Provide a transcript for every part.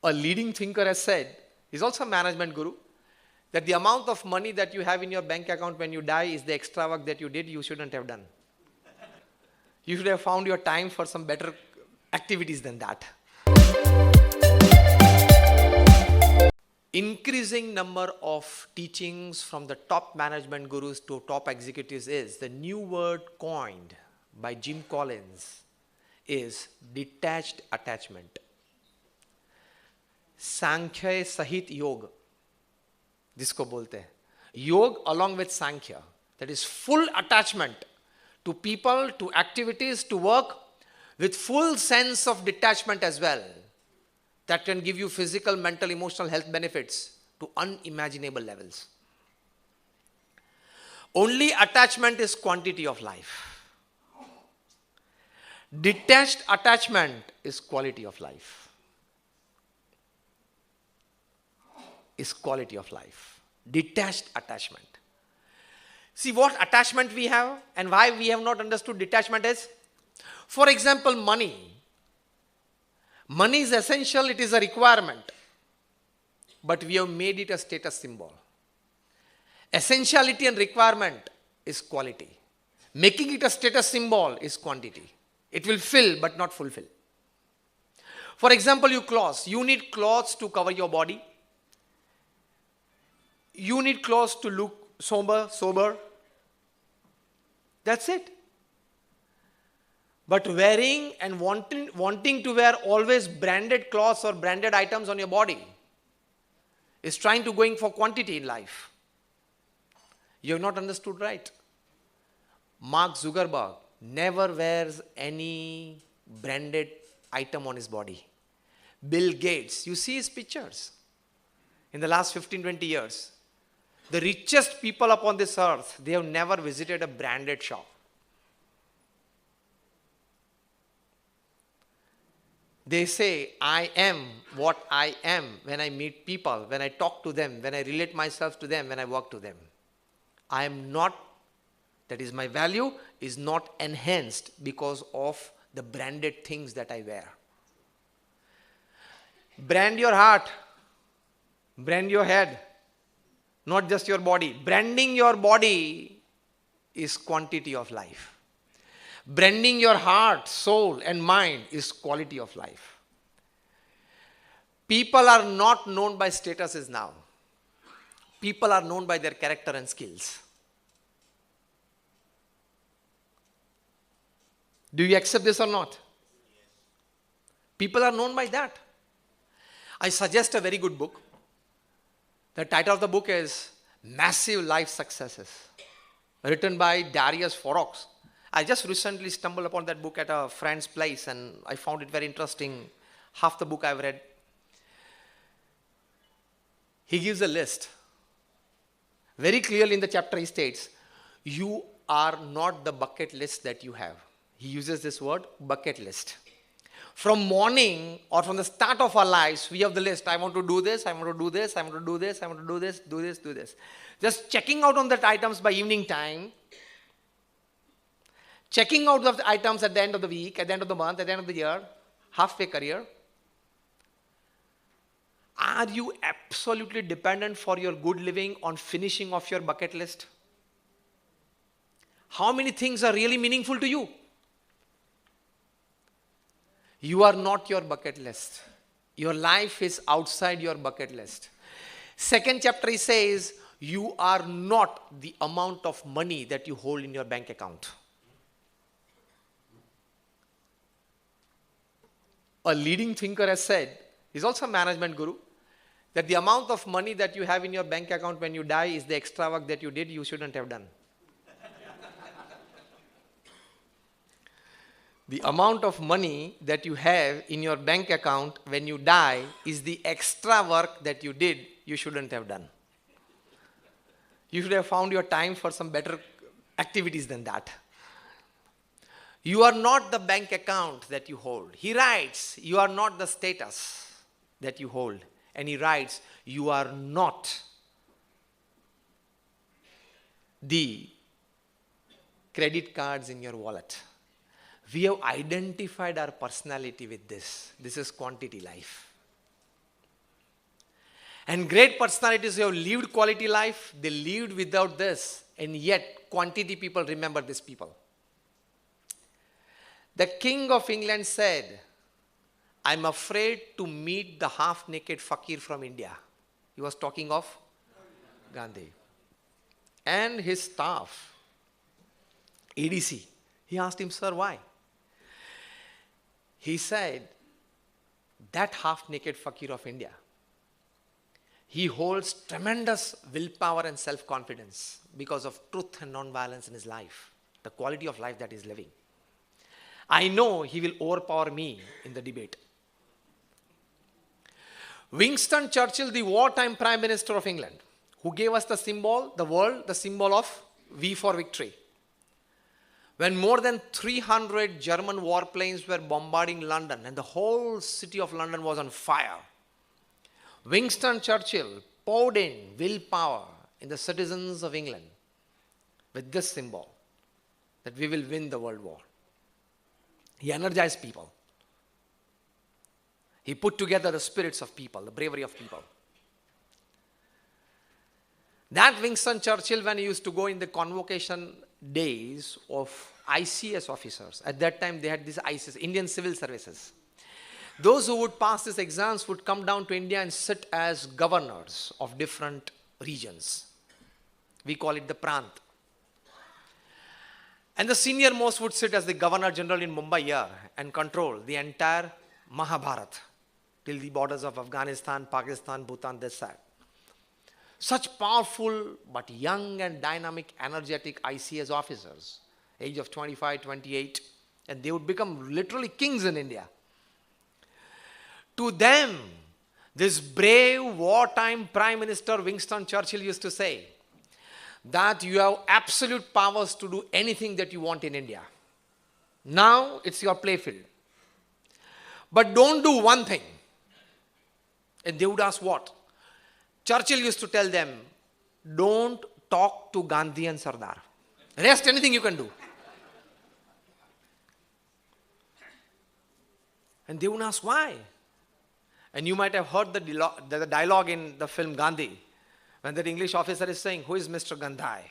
A leading thinker has said, he's also a management guru, that the amount of money that you have in your bank account when you die is the extra work that you did you shouldn't have done. You should have found your time for some better activities than that. Increasing number of teachings from the top management gurus to top executives is the new word coined by Jim Collins is detached attachment. सांख्य सहित योग जिसको बोलते हैं योग along with sankhya, that is full attachment to people, to activities, to work with full sense of detachment as well, that can give you physical, mental, emotional health benefits to unimaginable levels. Only attachment is quantity of life. Detached attachment is quality of life. Is quality of life. Detached attachment. See what attachment we have and why we have not understood detachment is. For example, money. Money is essential, it is a requirement. But we have made it a status symbol. Essentiality and requirement is quality. Making it a status symbol is quantity. It will fill but not fulfill. For example, you need clothes to cover your body. You need clothes to look sober. That's it. But wearing and wanting to wear always branded clothes or branded items on your body is trying to going for quantity in life. You have not understood right. Mark Zuckerberg never wears any branded item on his body. Bill Gates, you see his pictures in the last 15-20 years. The richest people upon this earth, they have never visited a branded shop. They say, I am what I am when I meet people, when I talk to them, when I relate myself to them, when I work to them. I am not, that is my value, is not enhanced because of the branded things that I wear. Brand your heart, brand your head. Not just your body. Branding your body is quantity of life. Branding your heart, soul and mind is quality of life. People are not known by statuses now. People are known by their character and skills. Do you accept this or not? People are known by that. I suggest a very good book. The title of the book is Massive Life Successes, written by Darius Foros. I just recently stumbled upon that book at a friend's place and I found it very interesting. Half the book I've read. He gives a list. Very clearly in the chapter he states, you are not the bucket list that you have. He uses this word, bucket list. From morning or from the start of our lives, we have the list. I want to do this, I want to do this, I want to do this, I want to do this, do this, do this. Just checking out on that items by evening time. Checking out of the items at the end of the week, at the end of the month, at the end of the year, halfway career. Are you absolutely dependent for your good living on finishing off your bucket list? How many things are really meaningful to you? You are not your bucket list. Your life is outside your bucket list. Second chapter he says, you are not the amount of money that you hold in your bank account. A leading thinker has said, he's also a management guru, that the amount of money that you have in your bank account when you die is the extra work that you did you shouldn't have done. The amount of money that you have in your bank account when you die is the extra work that you did you shouldn't have done. You should have found your time for some better activities than that. You are not the bank account that you hold. He writes, you are not the status that you hold. And he writes, you are not the credit cards in your wallet. We have identified our personality with this. This is quantity life. And great personalities who have lived quality life, they lived without this. And yet, quantity people remember these people. The King of England said, I'm afraid to meet the half-naked fakir from India. He was talking of Gandhi. And his staff, ADC, he asked him, sir, why? He said, that half-naked fakir of India, he holds tremendous willpower and self-confidence because of truth and non-violence in his life, the quality of life that he's living. I know he will overpower me in the debate. Winston Churchill, the wartime Prime Minister of England, who gave us the symbol, the world, the symbol of V for victory. When more than 300 German warplanes were bombarding London and the whole city of London was on fire, Winston Churchill poured in willpower in the citizens of England with this symbol, that we will win the world war. He energized people. He put together the spirits of people, the bravery of people. That Winston Churchill, when he used to go in the convocation days of ICS officers, at that time they had these ICS, Indian Civil Services. Those who would pass these exams would come down to India and sit as governors of different regions. We call it the Prant. And the senior most would sit as the Governor General in Mumbai here and control the entire Mahabharat till the borders of Afghanistan, Pakistan, Bhutan, this side. Such powerful but young and dynamic, energetic ICS officers, age of 25, 28, and they would become literally kings in India. To them, this brave wartime Prime Minister Winston Churchill used to say that you have absolute powers to do anything that you want in India. Now it's your playfield. But don't do one thing. And they would ask what? Churchill used to tell them, don't talk to Gandhi and Sardar. Rest, anything you can do. And they would ask why. And you might have heard the dialogue in the film Gandhi, when that English officer is saying, who is Mr. Gandhi?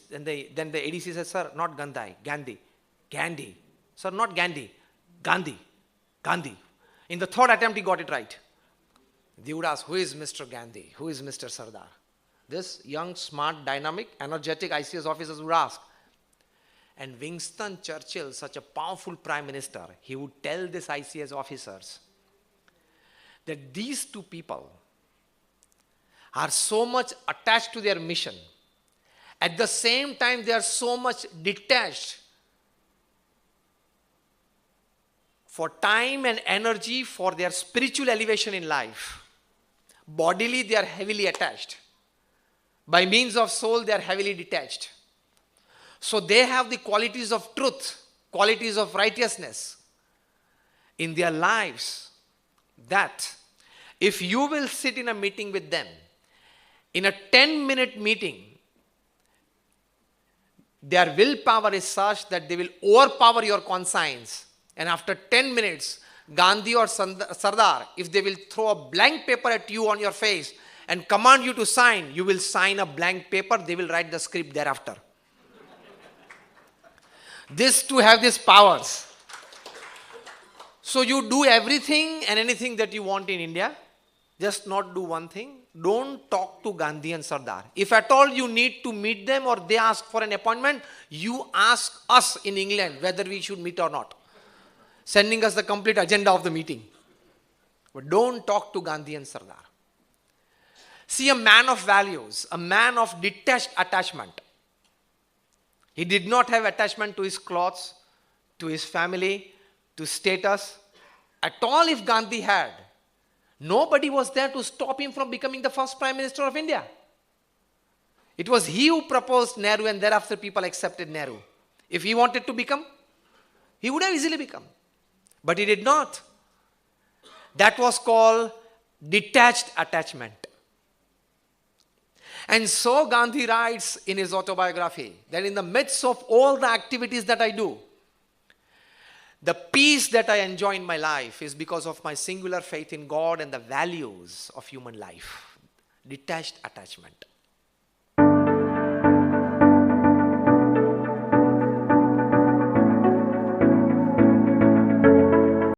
Then the ADC says, sir, not Gandhi, Gandhi. Gandhi. Sir, not Gandhi. Gandhi. Gandhi. In the third attempt, he got it right. They would ask, who is Mr. Gandhi? Who is Mr. Sardar? This young, smart, dynamic, energetic ICS officers would ask. And Winston Churchill, such a powerful prime minister, he would tell these ICS officers that these two people are so much attached to their mission. At the same time, they are so much detached for time and energy for their spiritual elevation in life. Bodily, they are heavily attached. By means of soul, they are heavily detached. So they have the qualities of truth, qualities of righteousness in their lives, that if you will sit in a meeting with them, in a 10-minute meeting, their willpower is such that they will overpower your conscience. And after 10 minutes, Gandhi or Sardar, if they will throw a blank paper at you on your face and command you to sign, you will sign a blank paper, they will write the script thereafter. This to have these powers. So you do everything and anything that you want in India, just not do one thing. Don't talk to Gandhi and Sardar. If at all you need to meet them or they ask for an appointment, you ask us in England whether we should meet or not, sending us the complete agenda of the meeting. But don't talk to Gandhi and Sardar. See, a man of values, a man of detached attachment. He did not have attachment to his clothes, to his family, to status. At all, if Gandhi had, nobody was there to stop him from becoming the first Prime Minister of India. It was he who proposed Nehru, and thereafter people accepted Nehru. If he wanted to become, he would have easily become. But he did not. That was called detached attachment. And so Gandhi writes in his autobiography that in the midst of all the activities that I do, the peace that I enjoy in my life is because of my singular faith in God and the values of human life. Detached attachment.